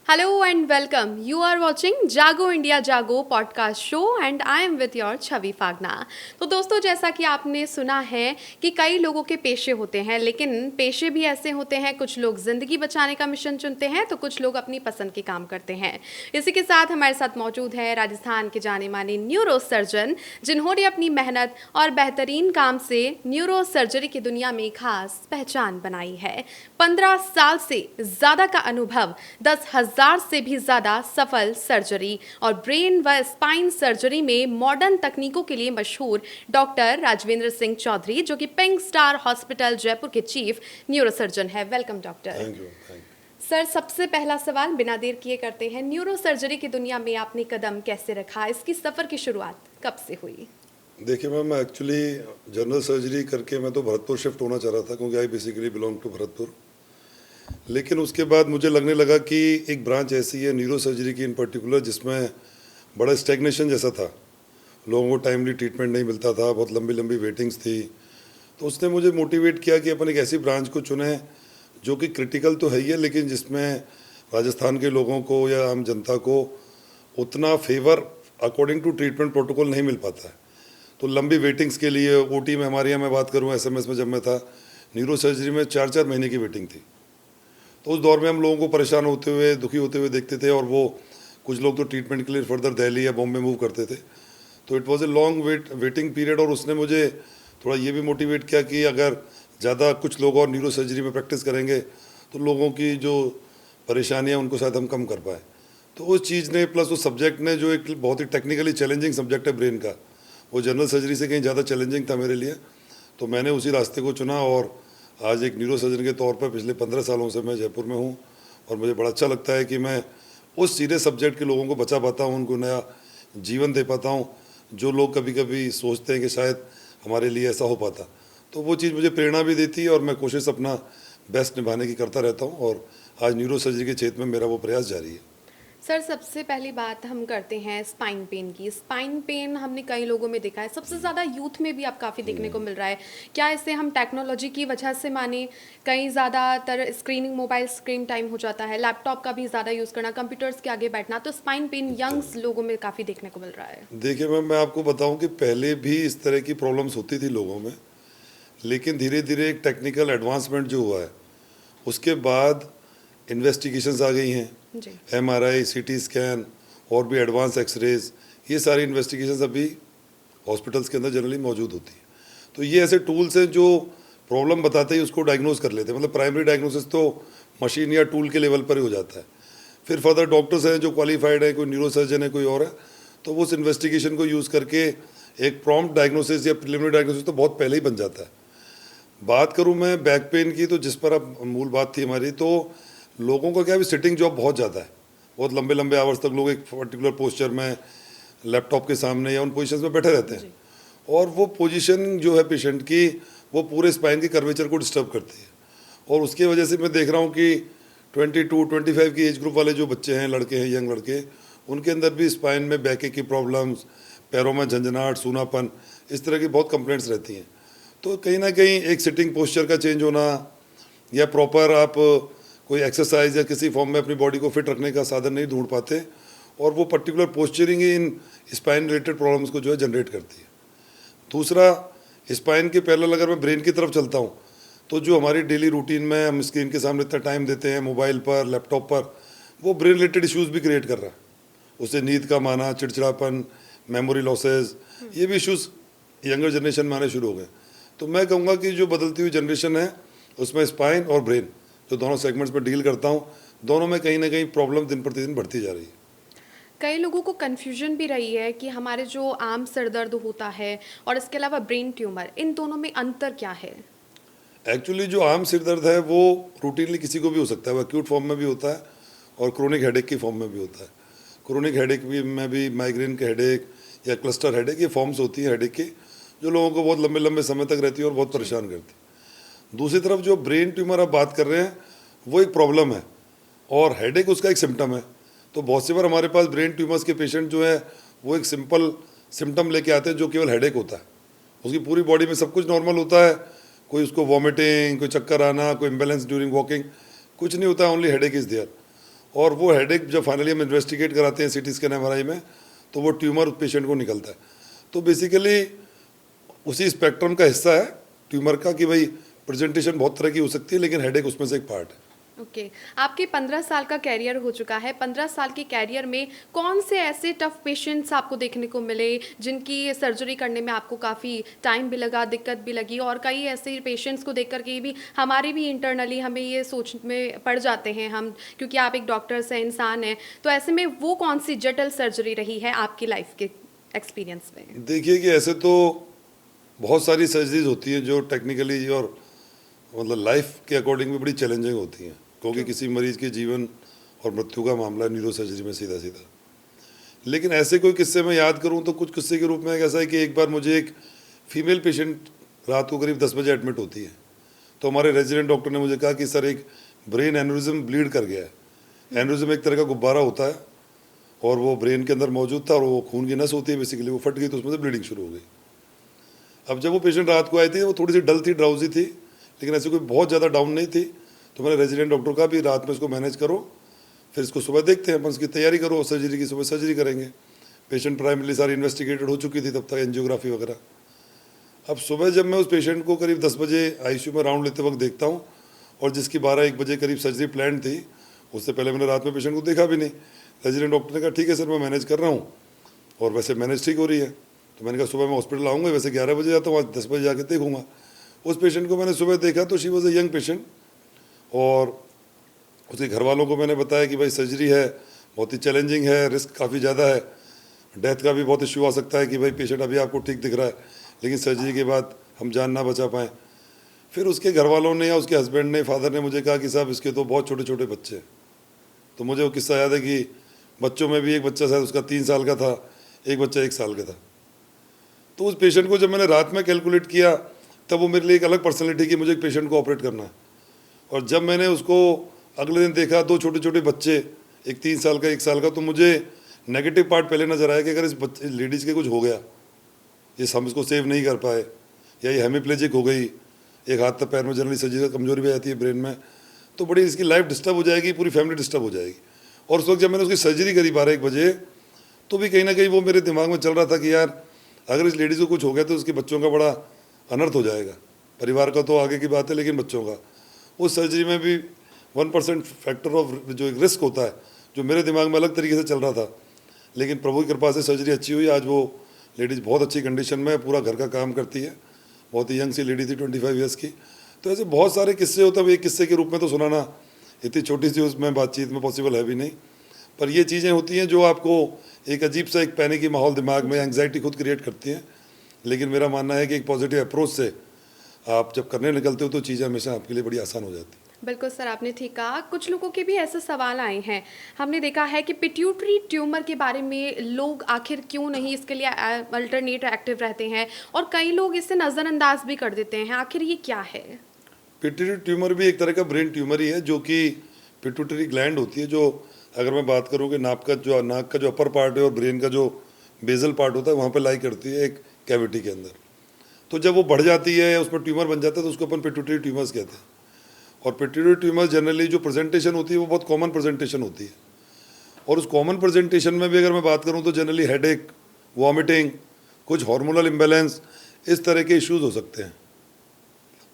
Hello and welcome. You are watching Jago India Jago podcast show and I am with your Chhavi Phagna. तो दोस्तों, जैसा कि आपने सुना है कि कई लोगों के पेशे होते हैं, लेकिन पेशे भी ऐसे होते हैं, कुछ लोग ज़िंदगी बचाने का मिशन चुनते हैं तो कुछ लोग अपनी पसंद के काम करते हैं। इसी के साथ हमारे साथ मौजूद है राजस्थान के जाने माने न्यूरो सर्जन, जिन्होंने अपनी मेहनत और बेहतरीन काम से न्यूरो सर्जरी की दुनिया में खास पहचान बनाई है। 15 साल से ज़्यादा का अनुभव, 10,000 से भी ज़्यादा सफल सर्जरी और ब्रेन व स्पाइन सर्जरी में मॉडर्न तकनीकों के लिए मशहूर डॉक्टर राजवेंद्र सिंह चौधरी, जो कि पिंक स्टार हॉस्पिटल जयपुर के चीफ न्यूरोसर्जन है। Welcome doctor. Thank you. Sir, सबसे पहला सवाल बिना देर किए करते हैं, न्यूरो सर्जरी की दुनिया में आपने कदम कैसे रखा? इसकी सफ़र की शुरुआत कब से हुई? देखिए मैम, मैं एक्चुअली जनरल सर्जरी करके मैं तो भरतपुर शिफ्ट होना चाह रहा था, क्योंकि I basically belong to Bharatpur. लेकिन उसके बाद मुझे लगने लगा कि एक ब्रांच ऐसी है न्यूरो सर्जरी की इन पर्टिकुलर, जिसमें बड़ा स्टैग्नेशन जैसा था। लोगों को टाइमली ट्रीटमेंट नहीं मिलता था, बहुत लंबी लंबी वेटिंग्स थी। तो उसने मुझे मोटिवेट किया कि अपन एक ऐसी ब्रांच को चुनें जो कि क्रिटिकल तो है ही है, लेकिन जिसमें राजस्थान के लोगों को या आम जनता को उतना favour according to treatment protocol नहीं मिल पाता है। तो लंबी वेटिंग्स के लिए ओटी में, हमारे यहाँ मैं बात करूँ एसएमएस में, जब मैं था न्यूरो सर्जरी में 4-4 महीने की वेटिंग थी। तो उस दौर में हम लोगों को परेशान होते हुए, दुखी होते हुए देखते थे, और वो कुछ लोग तो ट्रीटमेंट के लिए फर्दर दिल्ली या बॉम्बे मूव करते थे। तो it was a long waiting period. और उसने मुझे थोड़ा ये भी मोटिवेट किया कि अगर ज़्यादा कुछ लोग और न्यूरो सर्जरी में प्रैक्टिस करेंगे तो लोगों की जो परेशानियाँ उनको शायद हम कम कर पाए। तो उस चीज़ ने, प्लस उस सब्जेक्ट ने, जो एक बहुत ही टेक्निकली चैलेंजिंग सब्जेक्ट है ब्रेन का, वो जनरल सर्जरी से कहीं ज़्यादा चैलेंजिंग था मेरे लिए। तो मैंने उसी रास्ते को चुना, और आज एक न्यूरो सर्जन के तौर पर पिछले 15 सालों से मैं जयपुर में हूँ। और मुझे बड़ा अच्छा लगता है कि मैं उस सीरियस सब्जेक्ट के लोगों को बचा पाता हूँ, उनको नया जीवन दे पाता हूँ, जो लोग कभी कभी सोचते हैं कि शायद हमारे लिए ऐसा हो पाता। तो वो चीज़ मुझे प्रेरणा भी देती है, और मैं कोशिश अपना बेस्ट निभाने की करता रहता हूँ। और आज न्यूरो सर्जरी के क्षेत्र में मेरा वो प्रयास जारी है। सर, सबसे पहली बात हम करते हैं स्पाइन पेन की। स्पाइन पेन हमने कई लोगों में देखा है, सबसे ज़्यादा यूथ में भी अब काफ़ी देखने को मिल रहा है। क्या इसे हम टेक्नोलॉजी की वजह से माने? कहीं ज़्यादातर स्क्रीनिंग, मोबाइल स्क्रीन टाइम हो जाता है, लैपटॉप का भी ज़्यादा यूज़ करना, कंप्यूटर्स के आगे बैठना, तो स्पाइन पेन यंग्स लोगों में काफ़ी देखने को मिल रहा है। देखिए मैम, मैं आपको बताऊं कि पहले भी इस तरह की प्रॉब्लम्स होती थी लोगों में, लेकिन धीरे धीरे एक टेक्निकल एडवांसमेंट जो हुआ है, उसके बाद इन्वेस्टिगेशंस आ गई हैं। जी। एमआरआई, सीटी स्कैन और भी एडवांस एक्सरेज, ये सारी इन्वेस्टिगेशंस अभी हॉस्पिटल्स के अंदर जनरली मौजूद होती है। तो ये ऐसे टूल्स हैं जो प्रॉब्लम बताते ही उसको डायग्नोज कर लेते हैं। मतलब प्राइमरी डायग्नोसिस तो मशीन या टूल के लेवल पर ही हो जाता है। फिर फर्दर डॉक्टर्स हैं जो क्वालिफाइड है, कोई न्यूरो सर्जन है, कोई और है, तो वो उस इन्वेस्टिगेशन को यूज़ करके एक प्रॉम्प्ट डायग्नोसिस या प्रिलिमिनरी डायग्नोसिस तो बहुत पहले ही बन जाता है। बात करूं मैं बैक पेन की, तो जिस पर अब मूल बात थी हमारी, तो लोगों का क्या है, सिटिंग जॉब बहुत ज़्यादा है। बहुत लंबे लंबे आवर्स तक लोग एक पर्टिकुलर पोस्चर में लैपटॉप के सामने या उन पोजीशंस में बैठे रहते हैं, और वो पोजीशन जो है पेशेंट की, वो पूरे स्पाइन की कर्वेचर को डिस्टर्ब करती है। और उसकी वजह से मैं देख रहा हूँ कि 22-25 की एज ग्रुप वाले जो बच्चे हैं, लड़के हैं, यंग लड़के, उनके अंदर भी स्पाइन में बैक की प्रॉब्लम्स, पैरों में झंझनाहट, सूनापन, इस तरह की बहुत कंप्लेंट्स रहती हैं। तो कहीं ना कहीं एक सिटिंग पोस्चर का चेंज होना, या प्रॉपर आप कोई एक्सरसाइज या किसी फॉर्म में अपनी बॉडी को फिट रखने का साधन नहीं ढूंढ पाते, और वो पर्टिकुलर पोस्चरिंग ही इन स्पाइन रिलेटेड प्रॉब्लम्स को जो है जनरेट करती है। दूसरा, स्पाइन के पैरेलल अगर मैं ब्रेन की तरफ चलता हूँ, तो जो हमारी डेली रूटीन में हम स्क्रीन के सामने इतना टाइम देते हैं, मोबाइल पर, लैपटॉप पर, वो ब्रेन रिलेटेड इश्यूज़ भी क्रिएट कर रहा है। उससे नींद का माना, चिड़चिड़ापन, मेमोरी लॉसेज, ये भी इश्यूज़ यंगर जनरेशन में आने शुरू हो गए। तो मैं कहूँगा कि जो बदलती हुई जनरेशन है, उसमें स्पाइन और ब्रेन, जो दोनों सेगमेंट्स में डील करता हूँ, दोनों में कहीं ना कहीं प्रॉब्लम दिन प्रतिदिन बढ़ती जा रही है। कई लोगों को कन्फ्यूजन भी रही है कि हमारे जो आम सर दर्द होता है और इसके अलावा ब्रेन ट्यूमर, इन दोनों में अंतर क्या है? एक्चुअली जो आम सिर दर्द है वो रूटीनली किसी को भी हो सकता है, वो एक्यूट फॉर्म में भी होता है और क्रोनिक हेडेक की फॉर्म में भी होता है। क्रोनिक हेडेक भी में भी माइग्रेन के हेडेक या क्लस्टर हेडेक, ये फॉर्म्स होती हैं हेडेक की, जो लोगों को बहुत लंबे लंबे समय तक रहती है और बहुत परेशान करती है। दूसरी तरफ जो ब्रेन ट्यूमर आप बात कर रहे हैं, वो एक प्रॉब्लम है और हेडेक उसका एक सिम्टम है। तो बहुत सी बार हमारे पास ब्रेन ट्यूमर्स के पेशेंट जो है, वो एक सिंपल सिम्टम लेके आते हैं जो केवल हेडेक होता है। उसकी पूरी बॉडी में सब कुछ नॉर्मल होता है, कोई उसको वॉमिटिंग, कोई चक्कर आना, कोई इम्बेलेंस ड्यूरिंग वॉकिंग, कुछ नहीं होता, ओनली हेडेक इज़ देयर। और वो हेडेक जब फाइनली हम इन्वेस्टिगेट कराते हैं सीटी स्कैन एमआरआई में, तो वो ट्यूमर पेशेंट को निकलता है। तो बेसिकली उसी स्पेक्ट्रम का हिस्सा है ट्यूमर का कि भाई प्रेजेंटेशन बहुत तरह की हो सकती है, लेकिन हेडेक उसमें से एक पार्ट है। ओके आपके 15 साल का कैरियर हो चुका है। 15 साल के कैरियर में कौन से ऐसे टफ पेशेंट्स आपको देखने को मिले जिनकी सर्जरी करने में आपको काफ़ी टाइम भी लगा, दिक्कत भी लगी, और कई ऐसे पेशेंट्स को देख कर के भी हमारे भी इंटरनली हमें ये सोच में पड़ जाते हैं हम, क्योंकि आप एक डॉक्टर से इंसान हैं, तो ऐसे में वो कौन सी जटिल सर्जरी रही है आपकी लाइफ के एक्सपीरियंस में? देखिए कि ऐसे तो बहुत सारी सर्जरीज होती हैं जो टेक्निकली और मतलब लाइफ के अकॉर्डिंग भी बड़ी चैलेंजिंग होती हैं, क्योंकि किसी मरीज के जीवन और मृत्यु का मामला न्यूरो सर्जरी में सीधा सीधा। लेकिन ऐसे कोई किस्से मैं याद करूं तो कुछ किस्से के रूप में ऐसा है कि एक बार मुझे एक फीमेल पेशेंट रात को करीब 10 बजे एडमिट होती है, तो हमारे रेजिडेंट डॉक्टर ने मुझे कहा कि सर एक ब्रेन एनोरिज्म ब्लीड कर गया है। एनोरिज्म एक तरह का गुब्बारा होता है और वो ब्रेन के अंदर मौजूद था और वो खून की नस होती है, बेसिकली वो फट गई तो उसमें से ब्लीडिंग शुरू हो गई। अब जब वो पेशेंट रात को आई थी वो थोड़ी सी डल थी, ड्राउजी थी, लेकिन ऐसे कोई बहुत ज़्यादा डाउन नहीं थी। तो मैंने रेजिडेंट डॉक्टर का भी रात में इसको मैनेज करो, फिर इसको सुबह देखते हैं, अपन इसकी तैयारी करो सर्जरी की, सुबह सर्जरी करेंगे। पेशेंट प्राइमरी सारी इन्वेस्टिगेटेड हो चुकी थी तब तक, एंजियोग्राफी वगैरह। अब सुबह जब मैं उस पेशेंट को करीब 10 बजे आईसीयू में राउंड लेते वक्त देखता हूँ, और जिसकी 12-1 बजे करीब सर्जरी प्लान थी, उससे पहले मैंने रात में पेशेंट को देखा भी नहीं। रेजिडेंट डॉक्टर ने कहा ठीक है सर मैं मैनेज कर रहा हूँ, और वैसे मैनेज ठीक हो रही है। तो मैंने कहा सुबह मैं हॉस्पिटल आऊँगा, वैसे 11 बजे जाता हूँ, आज 10 बजे जाके देखूंगा। उस पेशेंट को मैंने सुबह देखा तो she was a young patient, और उसके घर वालों को मैंने बताया कि भाई सर्जरी है, बहुत ही चैलेंजिंग है, रिस्क काफ़ी ज़्यादा है, डेथ का भी बहुत इशू आ सकता है कि भाई पेशेंट अभी आपको ठीक दिख रहा है लेकिन सर्जरी के बाद हम जान ना बचा पाएँ। फिर उसके घर वालों ने या उसके हस्बैंड ने, फादर ने मुझे कहा कि साहब इसके तो बहुत छोटे छोटे बच्चे हैं। तो मुझे वो किस्सा याद है कि बच्चों में भी एक बच्चा शायद उसका 3 साल का था, एक बच्चा 1 साल का था। तो उस पेशेंट को जब मैंने रात में कैलकुलेट किया तब वो मेरे लिए एक अलग पर्सनैलिटी कि मुझे एक पेशेंट को ऑपरेट करना है। और जब मैंने उसको अगले दिन देखा, 2 छोटे छोटे बच्चे, एक 3 साल का 1 साल का, तो मुझे नेगेटिव पार्ट पहले नजर आया कि अगर इस लेडीज़ के कुछ हो गया, ये हम इसको सेव नहीं कर पाए, या ये हेमीप्लेजिक हो गई, एक हाथ तक पैर में जनरली सर्जरी कमजोरी भी आती है ब्रेन में, तो बड़ी इसकी लाइफ डिस्टर्ब हो जाएगी, पूरी फैमिली डिस्टर्ब हो जाएगी। और उस वक्त जब मैंने उसकी सर्जरी करी 12-1 बजे, तो भी कहीं ना कहीं वो मेरे दिमाग में चल रहा था कि यार अगर इस लेडीज़ को कुछ हो गया तो उसके बच्चों का बड़ा अनर्थ हो जाएगा। परिवार का तो आगे की बात है, लेकिन बच्चों का, उस सर्जरी में भी 1% फैक्टर ऑफ जो एक रिस्क होता है, जो मेरे दिमाग में अलग तरीके से चल रहा था। लेकिन प्रभु की कृपा से सर्जरी अच्छी हुई। आज वो लेडीज़ बहुत अच्छी कंडीशन में, पूरा घर का काम करती है, बहुत ही यंग सी लेडी थी, 25 ईयर्स की। तो ऐसे बहुत सारे किस्से होते हैं, एक किस्से के रूप में तो सुनाना इतनी छोटी सी उसमें बातचीत में पॉसिबल है भी नहीं, पर ये चीज़ें होती हैं जो आपको एक अजीब सा एक पैनिक की माहौल दिमाग में, एंग्जाइटी खुद क्रिएट करती हैं। लेकिन मेरा मानना है कि एक पॉजिटिव अप्रोच से आप जब करने निकलते हो तो चीज़ें हमेशा आपके लिए बड़ी आसान हो जाती है। बिल्कुल सर, आपने ठीक कहा। कुछ लोगों के भी ऐसे सवाल आए हैं, हमने देखा है कि पिट्यूटरी ट्यूमर के बारे में लोग आखिर क्यों नहीं इसके लिए अल्टरनेट एक्टिव रहते हैं, और कई लोग इसे नज़रअंदाज भी कर देते हैं, आखिर ये क्या है? पिट्यूटरी ट्यूमर भी एक तरह का ब्रेन ट्यूमर ही है, जो कि पिट्यूटरी ग्लैंड होती है, जो अगर मैं बात करूँ कि नाक का जो अपर पार्ट है और ब्रेन का जो बेजल पार्ट होता है वहाँ पे लाई करती है एक कैविटी के अंदर। तो जब वो बढ़ जाती है या उसमें ट्यूमर बन जाता है तो उसको अपन पिट्यूटरी ट्यूमर्स कहते हैं। और पिट्यूटरी ट्यूमर जनरली जो प्रेजेंटेशन होती है वो बहुत कॉमन प्रेजेंटेशन होती है, और उस कॉमन प्रेजेंटेशन में भी अगर मैं बात करूँ तो जनरली हेडेक, वॉमिटिंग, कुछ हार्मोनल इम्बैलेंस, इस तरह के इश्यूज़ हो सकते हैं।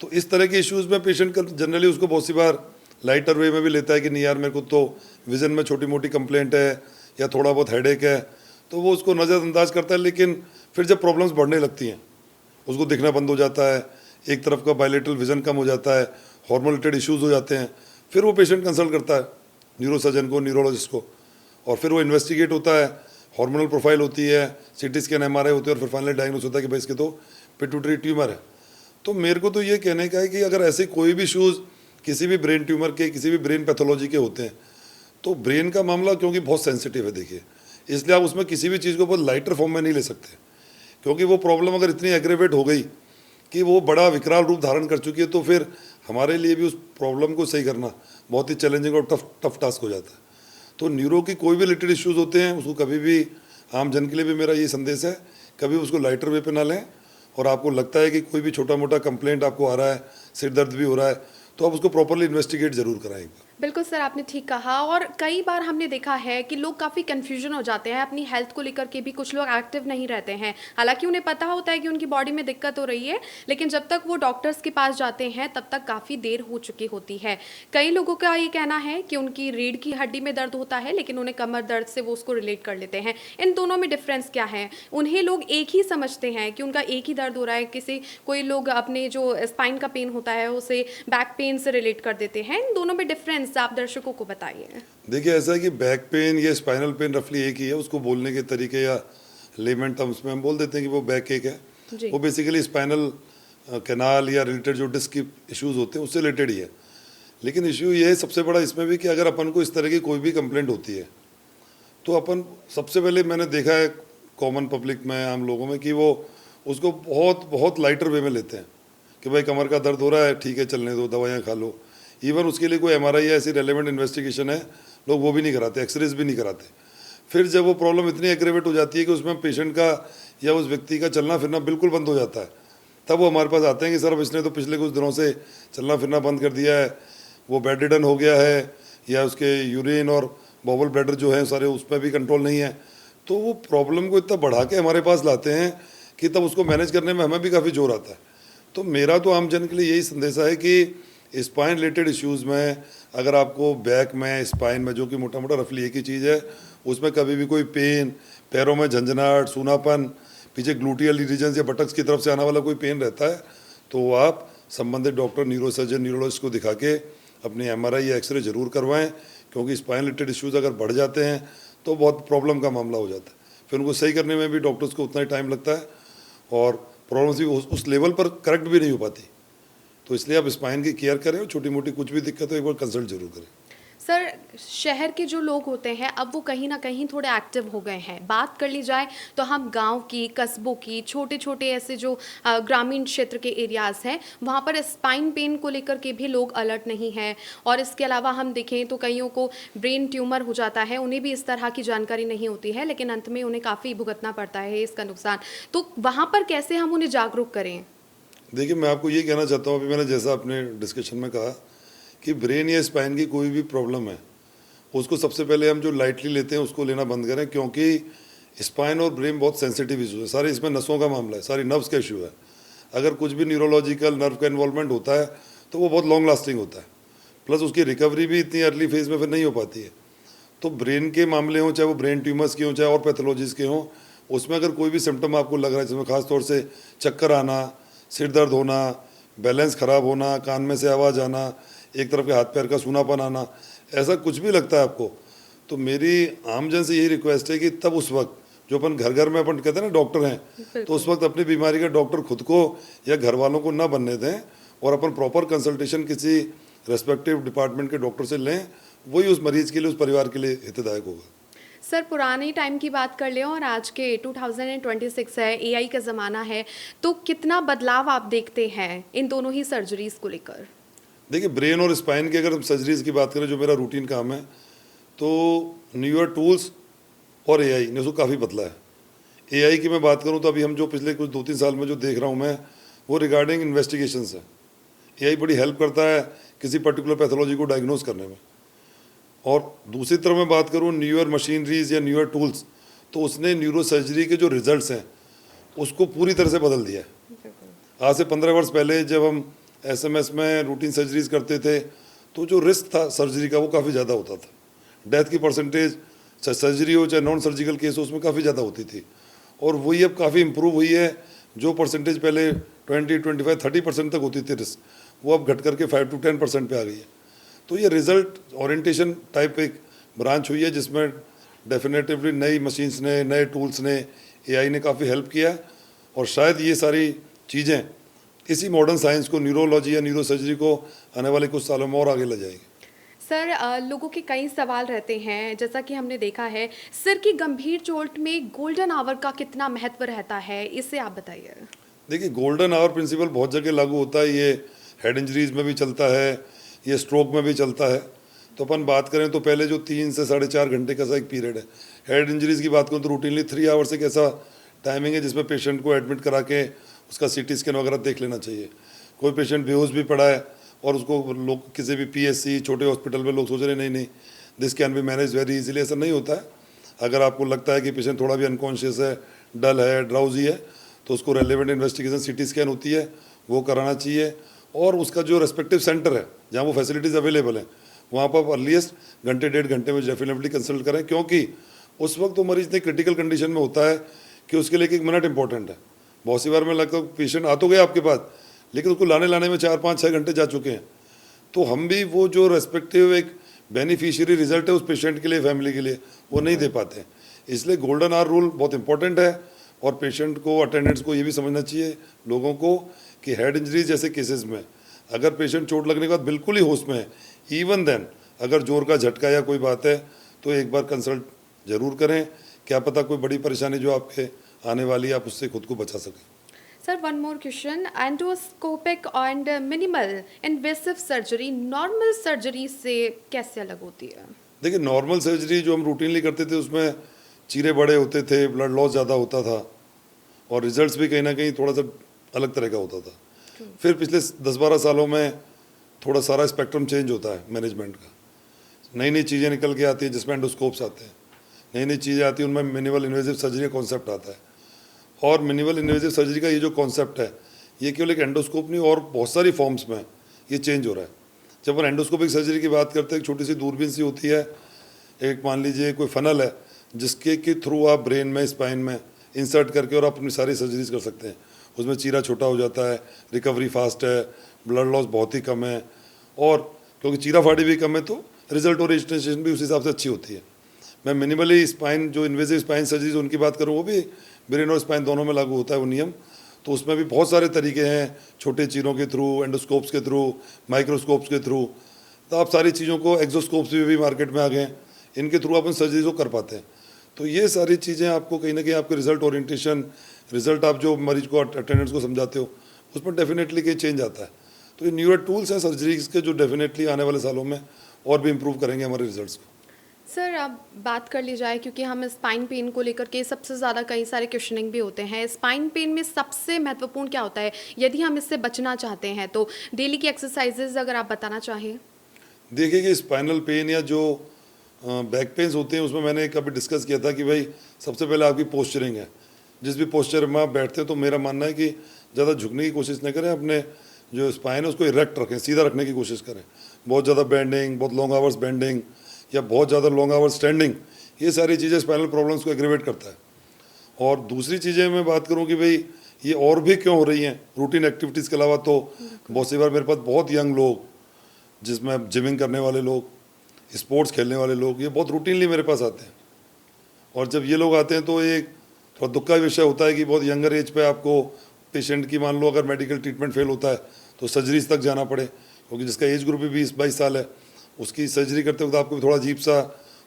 तो इस तरह के इश्यूज़ में पेशेंट का जनरली उसको बहुत सी बार लाइटर वे में भी लेता है कि नहीं यार मेरे को तो विज़न में छोटी मोटी कंप्लेंट है या थोड़ा बहुत हेडेक है, तो वो उसको नज़रअंदाज करता है। लेकिन फिर जब प्रॉब्लम्स बढ़ने लगती हैं, उसको दिखना बंद हो जाता है, एक तरफ का बायलेटरल विज़न कम हो जाता है, हार्मोन रिलेटेड इश्यूज़ हो जाते हैं, फिर वो पेशेंट कंसल्ट करता है न्यूरोसर्जन को, न्यूरोलॉजिस्ट को, और फिर वो इन्वेस्टिगेट होता है, हार्मोनल प्रोफाइल होती है, सीटी स्कैन एमआरआई होती है, और फिर फाइनली डायग्नोस होता है कि भाई इसके तो पिट्यूटरी ट्यूमर है। तो मेरे को तो ये कहने का है कि अगर ऐसे कोई भी इश्यूज़ किसी भी ब्रेन ट्यूमर के, किसी भी ब्रेन पैथोलॉजी के होते हैं, तो ब्रेन का मामला क्योंकि बहुत सेंसिटिव है, देखिए, इसलिए आप उसमें किसी भी चीज़ को बहुत लाइटर फॉर्म में नहीं ले सकते, क्योंकि वो प्रॉब्लम अगर इतनी एग्रेवेट हो गई कि वो बड़ा विकराल रूप धारण कर चुकी है, तो फिर हमारे लिए भी उस प्रॉब्लम को सही करना बहुत ही चैलेंजिंग और टफ टास्क हो जाता है। तो न्यूरो की कोई भी रिलेटेड इश्यूज़ होते हैं, उसको कभी भी, आम जन के लिए भी मेरा ये संदेश है, कभी उसको लाइटर वे पे ना लें। और आपको लगता है कि कोई भी छोटा मोटा कंप्लेंट आपको आ रहा है, सिर दर्द भी हो रहा है, तो आप उसको प्रॉपरली इन्वेस्टिगेट ज़रूर कराएं। बिल्कुल सर, आपने ठीक कहा। और कई बार हमने देखा है कि लोग काफ़ी कन्फ्यूजन हो जाते हैं अपनी हेल्थ को लेकर के भी। कुछ लोग एक्टिव नहीं रहते हैं, हालांकि उन्हें पता होता है कि उनकी बॉडी में दिक्कत हो रही है, लेकिन जब तक वो डॉक्टर्स के पास जाते हैं तब तक काफ़ी देर हो चुकी होती है। कई लोगों का ये कहना है कि उनकी रीढ़ की हड्डी में दर्द होता है, लेकिन उन्हें कमर दर्द से वो उसको रिलेट कर लेते हैं। इन दोनों में डिफरेंस क्या है? उन्हें लोग एक ही समझते हैं कि उनका एक ही दर्द हो रहा है। कोई लोग अपने जो स्पाइन का पेन होता है उसे बैक पेन से रिलेट कर देते हैं। इन दोनों में डिफरेंस आप दर्शकों को बताइए। देखिए, ऐसा है कि बैक पेन या स्पाइनल पेन रफली एक ही है, उसको बोलने के तरीके या लेमन टर्म्स में हम बोल देते हैं कि वो बैक एक है। जी। वो बेसिकली स्पाइनल कैनाल या रिलेटेड जो डिस्क की इश्यूज होते हैं उससे रिलेटेड ही है। लेकिन इश्यू ये है सबसे बड़ा इसमें भी कि अगर अपन को इस तरह की कोई भी कंप्लेंट होती है तो अपन सबसे पहले मैंने देखा है कॉमन पब्लिक में, आम लोगों में, कि वो उसको बहुत बहुत लाइटर वे में लेते हैं कि भाई कमर का दर्द हो रहा है, ठीक है चलने दो, दवाइयाँ खा लो। इवन उसके लिए कोई एमआरआई या ऐसी रेलेवेंट इन्वेस्टिगेशन है, लोग वो भी नहीं कराते, एक्सरेज भी नहीं कराते। फिर जब वो प्रॉब्लम इतनी एग्रेवेट हो जाती है कि उसमें पेशेंट का या उस व्यक्ति का चलना फिरना बिल्कुल बंद हो जाता है, तब वो हमारे पास आते हैं कि सर अब इसने तो पिछले कुछ दिनों से चलना फिरना बंद कर दिया है, वो बेड रिडन हो गया है, या उसके यूरिन और बॉबल ब्लैडर जो है सारे उस पर भी कंट्रोल नहीं है। तो वो प्रॉब्लम को इतना बढ़ा के हमारे पास लाते हैं कि तब उसको मैनेज करने में हमें भी काफ़ी जोर आता है। तो मेरा तो आम जन के लिए यही संदेशा है कि स्पाइन रिलेटेड इश्यूज़ में अगर आपको बैक में, स्पाइन में, जो कि मोटा मोटा रफली एक ही चीज़ है, उसमें कभी भी कोई पेन, पैरों में झंझनाहट, सूनापन, पीछे ग्लूटियल रीजन्स या बटक्स की तरफ से आने वाला कोई पेन रहता है, तो आप संबंधित डॉक्टर, न्यूरोसर्जन, न्यूरोलॉजिस्ट को दिखा के अपनी एमआरआई या एक्सरे ज़रूर करवाएं, क्योंकि स्पाइन रिलेटेड इश्यूज़ अगर बढ़ जाते हैं तो बहुत प्रॉब्लम का मामला हो जाता है। फिर उनको सही करने में भी डॉक्टर्स को उतना ही टाइम लगता है और प्रॉब्लम्स भी उस लेवल पर करेक्ट भी नहीं हो पाती। तो इसलिए आप स्पाइन की केयर करें और छोटी मोटी कुछ भी दिक्कत हो एक बार कंसल्ट जरूर करें। सर, शहर के जो लोग होते हैं अब वो कहीं ना कहीं थोड़े एक्टिव हो गए हैं। बात कर ली जाए तो हम गांव की, कस्बों की, छोटे छोटे ऐसे जो ग्रामीण क्षेत्र के एरियाज़ हैं वहाँ पर स्पाइन पेन को लेकर के भी लोग अलर्ट नहीं हैं। और इसके अलावा हम देखें तो कईयों को ब्रेन ट्यूमर हो जाता है, उन्हें भी इस तरह की जानकारी नहीं होती है, लेकिन अंत में उन्हें काफ़ी भुगतना पड़ता है इसका नुकसान। तो वहाँ पर कैसे हम उन्हें जागरूक करें? देखिए, मैं आपको ये कहना चाहता हूँ, अभी मैंने जैसा अपने डिस्कशन में कहा कि ब्रेन या स्पाइन की कोई भी प्रॉब्लम है उसको सबसे पहले हम जो लाइटली लेते हैं उसको लेना बंद करें, क्योंकि स्पाइन और ब्रेन बहुत सेंसिटिव इशू है, सारे इसमें नसों का मामला है, सारी नर्व्स का इशू है। अगर कुछ भी न्यूरोलॉजिकल नर्व का इन्वॉल्वमेंट होता है तो वो बहुत लॉन्ग लास्टिंग होता है, प्लस उसकी रिकवरी भी इतनी अर्ली फेज में फिर नहीं हो पाती है। तो ब्रेन के मामले हों, चाहे वो ब्रेन ट्यूमर्स के हों, चाहे और पैथोलॉजीज के हों, उसमें अगर कोई भी सिम्टम आपको लग रहा है, जिसमें खासतौर से चक्कर आना, सिर दर्द होना, बैलेंस ख़राब होना, कान में से आवाज़ आना, एक तरफ के हाथ पैर का सूनापन आना, ऐसा कुछ भी लगता है आपको, तो मेरी आमजन से यही रिक्वेस्ट है कि तब उस वक्त जो अपन घर घर में अपन कहते हैं ना डॉक्टर हैं, तो उस वक्त अपनी बीमारी का डॉक्टर खुद को या घर वालों को ना बनने दें और अपन प्रॉपर कंसल्टेशन किसी रेस्पेक्टिव डिपार्टमेंट के डॉक्टर से लें, वही उस मरीज़ के लिए, उस परिवार के लिए हितदायक होगा। सर, पुराने टाइम की बात कर लें और आज के 2026 है, एआई का ज़माना है, तो कितना बदलाव आप देखते हैं इन दोनों ही सर्जरीज़ को लेकर? देखिए, ब्रेन और स्पाइन की अगर हम सर्जरीज़ की बात करें, जो मेरा रूटीन काम है, तो न्यूअर टूल्स और एआई ने उसको काफ़ी बदला है। एआई की मैं बात करूं तो अभी हम जो पिछले कुछ 2-3 साल में जो देख रहा हूं मैं, वो रिगार्डिंग इन्वेस्टिगेशंस है। एआई बड़ी हेल्प करता है किसी पर्टिकुलर पैथोलॉजी को डायग्नोज करने में। और दूसरी तरफ मैं बात करूं न्यूअर मशीनरीज या न्यूअर टूल्स, तो उसने न्यूरो सर्जरी के जो रिजल्ट्स हैं उसको पूरी तरह से बदल दिया है। आज से 15 वर्ष पहले जब हम एसएमएस में रूटीन सर्जरीज करते थे तो जो रिस्क था सर्जरी का वो काफ़ी ज़्यादा होता था। डेथ की परसेंटेज, चाहे सर्जरी हो चाहे नॉन सर्जिकल केस हो, उसमें काफ़ी ज़्यादा होती थी। और वही अब काफ़ी इम्प्रूव हुई है। जो परसेंटेज पहले 20, 25, 30% तक होती थी रिस्क, वो अब घट करके 5 to 10% पे आ गई है। तो ये रिजल्ट ओरिएंटेशन टाइप एक ब्रांच हुई है जिसमें डेफिनेटिवली नई मशीन्स ने, नए टूल्स ने, एआई ने काफ़ी हेल्प किया। और शायद ये सारी चीज़ें इसी मॉडर्न साइंस को, न्यूरोलॉजी या न्यूरो सर्जरी को आने वाले कुछ सालों में और आगे ले जाएगी। सर, लोगों के कई सवाल रहते हैं, जैसा कि हमने देखा है सिर की गंभीर चोट में गोल्डन आवर का कितना महत्व रहता है, इससे आप बताइए। देखिए, गोल्डन आवर प्रिंसिपल बहुत जगह लागू होता है, ये हेड इंजरीज में भी चलता है, ये स्ट्रोक में भी चलता है। तो अपन बात करें तो पहले जो 3 से 4.5 घंटे का सा एक पीरियड है, हेड इंजरीज की बात करूँ तो रूटीनली 3 आवर्स एक ऐसा टाइमिंग है जिसमें पेशेंट को एडमिट करा के उसका सीटी स्कैन वगैरह देख लेना चाहिए। कोई पेशेंट बेहोश भी पड़ा है, और उसको लोग किसी भी पीएससी छोटे हॉस्पिटल में लोग सोच रहे नहीं नहीं this can be manage very easily, ऐसा नहीं होता है। अगर आपको लगता है कि पेशेंट थोड़ा भी अनकॉन्शियस है, डल है, ड्राउजी है, तो उसको रेलिवेंट इन्वेस्टिगेशन सीटी स्कैन होती है वो कराना चाहिए। और उसका जो रेस्पेक्टिव सेंटर है जहाँ वो फैसिलिटीज़ अवेलेबल हैं वहाँ पर आप अर्लीस्ट घंटे 1.5 घंटे में डेफिनेटली कंसल्ट करें, क्योंकि उस वक्त तो मरीज इतनी क्रिटिकल कंडीशन में होता है कि उसके लिए 1 मिनट इंपॉर्टेंट है। बहुत सी बार में लगता है पेशेंट आ तो गया आपके पास, लेकिन उसको लाने में 4-5-6 घंटे जा चुके हैं। तो हम भी वो जो रेस्पेक्टिव एक बेनिफिशियरी रिजल्ट है उस पेशेंट के लिए, फैमिली के लिए, वो नहीं दे पाते हैं। इसलिए गोल्डन आवर रूल बहुत इंपॉर्टेंट है। और पेशेंट को, अटेंडेंट्स को ये भी समझना चाहिए लोगों को कि हेड इंजरीज जैसे केसेस में अगर पेशेंट चोट लगने के बाद बिल्कुल ही होश में है, इवन देन अगर जोर का झटका या कोई बात है तो एक बार कंसल्ट जरूर करें। क्या पता कोई बड़ी परेशानी जो आपके आने वाली है आप उससे खुद को बचा सकें। Sir, one more question. Endoscopic and minimal invasive surgery normal surgery से कैसे अलग होती है? देखिए, नॉर्मल सर्जरी जो हम रूटीनली करते थे उसमें चीरे बड़े होते थे, ब्लड लॉस ज़्यादा होता था और रिजल्ट्स भी कहीं ना कहीं थोड़ा सा अलग तरह का होता था। फिर पिछले 10-12 सालों में थोड़ा सारा स्पेक्ट्रम चेंज होता है मैनेजमेंट का। नई नई चीज़ें निकल के आती हैं जिसमें एंडोस्कोप्स आते हैं, नई नई चीज़ें आती हैं, उनमें मिनिमल इन्वेजिव सर्जरी का कॉन्सेप्ट आता है। और मिनिमल इन्वेजिव सर्जरी का ये जो कॉन्सेप्ट है ये केवल एक एंडोस्कोप नहीं और बहुत सारी फॉर्म्स में ये चेंज हो रहा है। जब हम एंडोस्कोपिक सर्जरी की बात करते हैं, एक छोटी सी दूरबीन सी होती है, एक मान लीजिए कोई फनल है जिसके के थ्रू आप ब्रेन में, स्पाइन में इंसर्ट करके और आप अपनी सारी सर्जरीज कर सकते हैं। उसमें चीरा छोटा हो जाता है, रिकवरी फास्ट है, ब्लड लॉस बहुत ही कम है, और क्योंकि चीरा फाड़ी भी कम है तो रिजल्ट ओरिएंटेशन भी उस हिसाब से अच्छी होती है। मैं मिनिमली स्पाइन जो इन्वेजिव स्पाइन सर्जरीज उनकी बात करूँ, वो भी ब्रेन और स्पाइन दोनों में लागू होता है वो नियम। तो उसमें भी बहुत सारे तरीके हैं, छोटे चीरों के थ्रू, एंडोस्कोप्स के थ्रू, माइक्रोस्कोप्स के थ्रू। तो आप सारी चीज़ों को, एक्सोस्कोप्स भी मार्केट में आ गए हैं, इनके थ्रू अपन सर्जरी को कर पाते हैं। तो ये सारी चीज़ें आपको कहीं ना कहीं आपके रिजल्ट ओरिएंटेशन, रिजल्ट आप जो मरीज को, अटेंडेंट्स को समझाते हो, उसमें डेफिनेटली कहीं चेंज आता है। तो ये न्यूअर टूल्स हैं सर्जरीज के जो डेफिनेटली आने वाले सालों में और भी इम्प्रूव करेंगे हमारे रिजल्ट्स को। सर, अब बात कर ली जाए, क्योंकि हम स्पाइन पेन को लेकर के सबसे ज़्यादा कई सारे क्वेश्चनिंग भी होते हैं। स्पाइन पेन में सबसे महत्वपूर्ण क्या होता है यदि हम इससे बचना चाहते हैं? तो डेली की एक्सरसाइजेज अगर आप बताना चाहें। देखिए कि स्पाइनल पेन या जो बैक पेन्स होते हैं उसमें मैंने कभी डिस्कस किया था कि भाई सबसे पहले आपकी पोस्चरिंग है। जिस भी पोस्चर में आप बैठते हैं तो मेरा मानना है कि ज़्यादा झुकने की कोशिश न करें, अपने जो स्पाइन है उसको इरेक्ट रखें, सीधा रखने की कोशिश करें। बहुत ज़्यादा बेंडिंग, बहुत लॉन्ग आवर्स बेंडिंग या बहुत ज़्यादा लॉन्ग आवर्स स्टैंडिंग, ये सारी चीज़ें स्पाइनल प्रॉब्लम्स को एग्रीवेट करता है। और दूसरी चीज़ें मैं बात करूँ कि भाई ये और भी क्यों हो रही हैं रूटीन एक्टिविटीज़ के अलावा, तो बहुत सी बार मेरे पास बहुत यंग लोग, जिसमें जिमिंग करने वाले लोग, स्पोर्ट्स खेलने वाले लोग, ये बहुत रूटीनली मेरे पास आते हैं। और जब ये लोग आते हैं तो एक थोड़ा दुख का विषय होता है कि बहुत यंगर एज पे आपको पेशेंट की, मान लो अगर मेडिकल ट्रीटमेंट फेल होता है तो सर्जरीज तक जाना पड़े, क्योंकि जिसका एज ग्रुप भी 20-22 साल है, उसकी सर्जरी करते वक्त आपको भी थोड़ा अजीब सा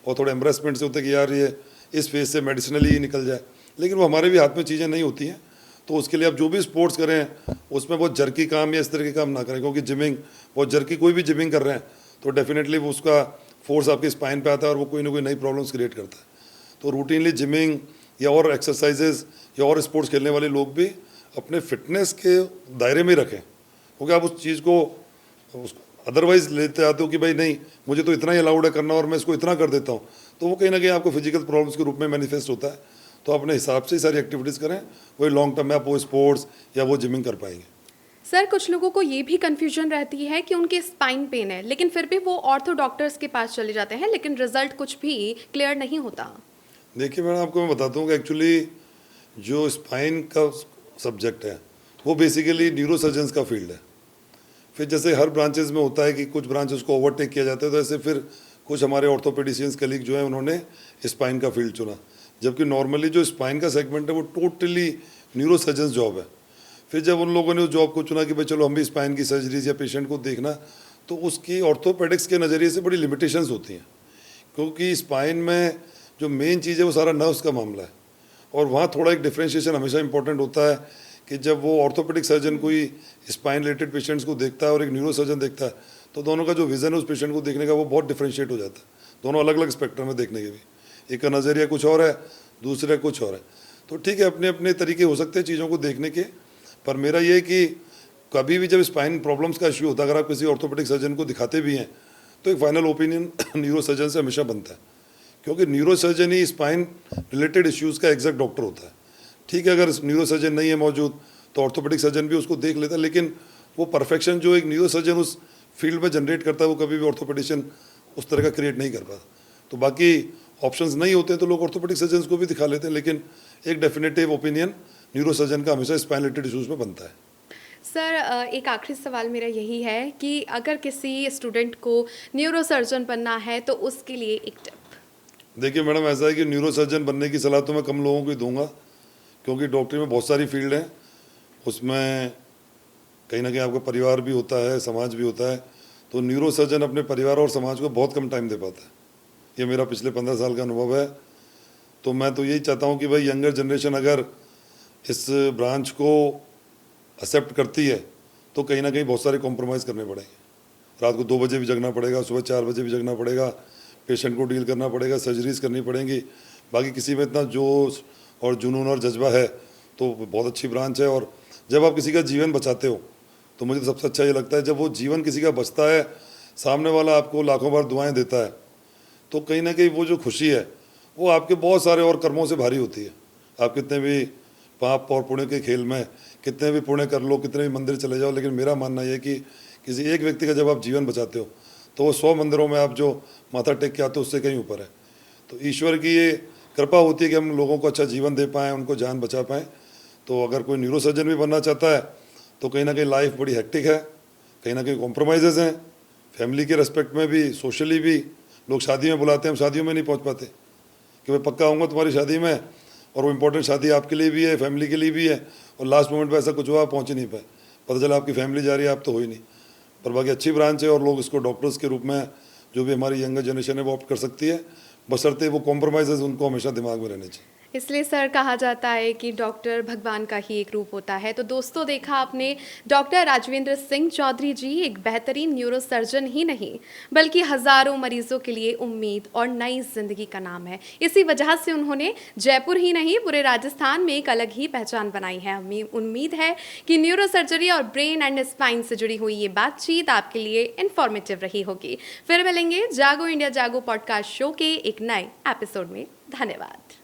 और थोड़ा एम्ब्रेसमेंट से होता है कि यार ये इस फेज से मेडिसिनली ही निकल जाए। लेकिन वो हमारे भी हाथ में चीज़ें नहीं होती हैं। तो उसके लिए आप जो भी स्पोर्ट्स करें उसमें बहुत जर्की काम या इस तरह के काम ना करें, क्योंकि जिमिंग बहुत जर्की, कोई भी जिमिंग कर रहे हैं तो डेफिनेटली वो उसका फोर्स आपके स्पाइन पे आता है और वो कोई ना कोई नई प्रॉब्लम्स क्रिएट करता है। तो रूटीनली जिमिंग या और एक्सरसाइजेज या और स्पोर्ट्स खेलने वाले लोग भी अपने फिटनेस के दायरे में रखें, क्योंकि आप उस चीज़ को अदरवाइज लेते आते हो कि भाई नहीं मुझे तो इतना ही अलाउड है करना और मैं इसको इतना कर देता हूँ, तो वो कहीं ना कहीं आपको फिजिकल प्रॉब्लम्स के रूप में मैनिफेस्ट होता है। तो अपने हिसाब से ही सारी एक्टिविटीज़ करें, वही लॉन्ग टर्म में आप वो स्पोर्ट्स या वो जिमिंग कर पाएंगे। सर, कुछ लोगों को ये भी कन्फ्यूजन रहती है कि उनके स्पाइन पेन है लेकिन फिर भी वो ऑर्थो डॉक्टर्स के पास चले जाते हैं, लेकिन रिजल्ट कुछ भी क्लियर नहीं होता। देखिए मैडम, आपको मैं बताता हूँ कि एक्चुअली जो स्पाइन का सब्जेक्ट है वो बेसिकली न्यूरोसर्जन्स का फील्ड है। फिर जैसे हर ब्रांचेस में होता है कि कुछ ब्रांचेस को ओवरटेक किया जाता है, तो ऐसे फिर कुछ हमारे ऑर्थोपेडिशियंस कलीग जो है उन्होंने स्पाइन का फील्ड चुना, जबकि नॉर्मली जो स्पाइन का सेगमेंट है वो टोटली न्यूरोसर्जन्स जॉब है। फिर जब उन लोगों ने उस जॉब को चुना कि भाई चलो हम भी स्पाइन की सर्जरीज या पेशेंट को देखना, तो उसकी ऑर्थोपेडिक्स के नज़रिए से बड़ी लिमिटेशंस होती हैं, क्योंकि स्पाइन में जो मेन चीज़ है वो सारा नर्व्स का मामला है। और वहाँ थोड़ा एक डिफ्रेंशिएशन हमेशा इंपॉर्टेंट होता है कि जब वो ऑर्थोपेडिक सर्जन कोई स्पाइन रिलेटेड पेशेंट्स को देखता है और एक न्यूरो सर्जन देखता है, तो दोनों का जो विज़न है उस पेशेंट को देखने का वो बहुत डिफ्रेंशिएट हो जाता है। दोनों अलग अलग स्पेक्ट्रम में देखने के भी, एक का नज़रिया कुछ और है, दूसरा कुछ और है। तो ठीक है, अपने अपने तरीके हो सकते हैं चीज़ों को देखने के, पर मेरा ये है कि कभी भी जब स्पाइन प्रॉब्लम्स का इश्यू होता है, अगर आप किसी ऑर्थोपेडिक सर्जन को दिखाते भी हैं तो एक फाइनल ओपिनियन न्यूरो सर्जन से हमेशा बनता है, क्योंकि न्यूरो सर्जन ही स्पाइन रिलेटेड इश्यूज़ का एग्जैक्ट डॉक्टर होता है। ठीक है, अगर न्यूरो सर्जन नहीं है मौजूद तो ऑर्थोपेडिक सर्जन भी उसको देख लेता है, लेकिन वो परफेक्शन जो एक न्यूरो सर्जन उस फील्ड में जनरेट करता है वो कभी भी ऑर्थोपेडिशियन उस तरह का क्रिएट नहीं कर पाता। तो बाकी ऑप्शंस नहीं होते तो लोग ऑर्थोपेडिक सर्जन को भी दिखा लेते हैं, लेकिन एक डेफिनेटिव ओपिनियन न्यूरो सर्जन का हमेशा स्पाइन रिलेटेड इश्यूज़ में बनता है। सर एक आखिरी सवाल मेरा यही है कि अगर किसी स्टूडेंट को न्यूरो सर्जन बनना है तो उसके लिए एक टिप। देखिए मैडम, ऐसा है कि न्यूरो सर्जन बनने की सलाह तो मैं कम लोगों को ही दूंगा, क्योंकि डॉक्टरी में बहुत सारी फील्ड हैं, उसमें कहीं ना कहीं आपका परिवार भी होता है, समाज भी होता है। तो न्यूरो सर्जन अपने परिवार और समाज को बहुत कम टाइम दे पाता है, ये मेरा पिछले 15 साल का अनुभव है। तो मैं तो यही चाहता हूँ कि भाई यंगर जनरेशन अगर इस ब्रांच को एक्सेप्ट करती है तो कहीं ना कहीं बहुत सारे कॉम्प्रोमाइज़ करने पड़ेंगे। रात को 2 बजे भी जगना पड़ेगा, सुबह 4 बजे भी जगना पड़ेगा, पेशेंट को डील करना पड़ेगा, सर्जरीज करनी पड़ेंगी। बाकी किसी में इतना जोश और जुनून और जज्बा है तो बहुत अच्छी ब्रांच है। और जब आप किसी का जीवन बचाते हो तो मुझे सबसे अच्छा ये लगता है जब वो जीवन किसी का बचता है, सामने वाला आपको लाखों बार दुआएं देता है, तो कहीं ना कहीं वो जो खुशी है वो आपके बहुत सारे और कर्मों से भारी होती है। आप कितने भी पाप और पुण्य के खेल में कितने भी पुण्य कर लो, कितने भी मंदिर चले जाओ, लेकिन मेरा मानना यह है कि किसी एक व्यक्ति का जब आप जीवन बचाते हो तो वो 100 मंदिरों में आप जो माथा टेक के आते हो उससे कहीं ऊपर है। तो ईश्वर की ये कृपा होती है कि हम लोगों को अच्छा जीवन दे पाएँ, उनको जान बचा पाएँ। तो अगर कोई न्यूरो सर्जन भी बनना चाहता है तो कहीं ना कहीं लाइफ बड़ी हेक्टिक है, कहीं ना कहीं कॉम्प्रोमाइज़ हैं, फैमिली के रेस्पेक्ट में भी, सोशली भी। लोग शादी में बुलाते हैं, हम शादियों में नहीं पहुंच पाते कि मैं पक्का आऊँगा तुम्हारी शादी में, और वो इम्पोर्टेंट शादी आपके लिए भी है, फैमिली के लिए भी है, और लास्ट मोमेंट पे ऐसा कुछ हुआ, आप पहुँच ही नहीं पाए, पता चला आपकी फैमिली जा रही है, आप तो हो ही नहीं। पर बाकी अच्छी ब्रांच है और लोग इसको डॉक्टर्स के रूप में जो भी हमारी यंगर जनरेशन है वो ऑप्ट कर सकती है, बशर्ते वो कॉम्प्रोमाइज़ उनको हमेशा दिमाग में रहने चाहिए। इसलिए सर कहा जाता है कि डॉक्टर भगवान का ही एक रूप होता है। तो दोस्तों देखा आपने, डॉक्टर राजविंद्र सिंह चौधरी जी एक बेहतरीन न्यूरो सर्जन ही नहीं बल्कि हज़ारों मरीजों के लिए उम्मीद और नई जिंदगी का नाम है। इसी वजह से उन्होंने जयपुर ही नहीं पूरे राजस्थान में एक अलग ही पहचान बनाई है। हमें उम्मीद है कि न्यूरो सर्जरी और ब्रेन एंड स्पाइन से जुड़ी हुई ये बातचीत आपके लिए इन्फॉर्मेटिव रही होगी। फिर मिलेंगे जागो इंडिया जागो पॉडकास्ट शो के एक नए एपिसोड में। धन्यवाद।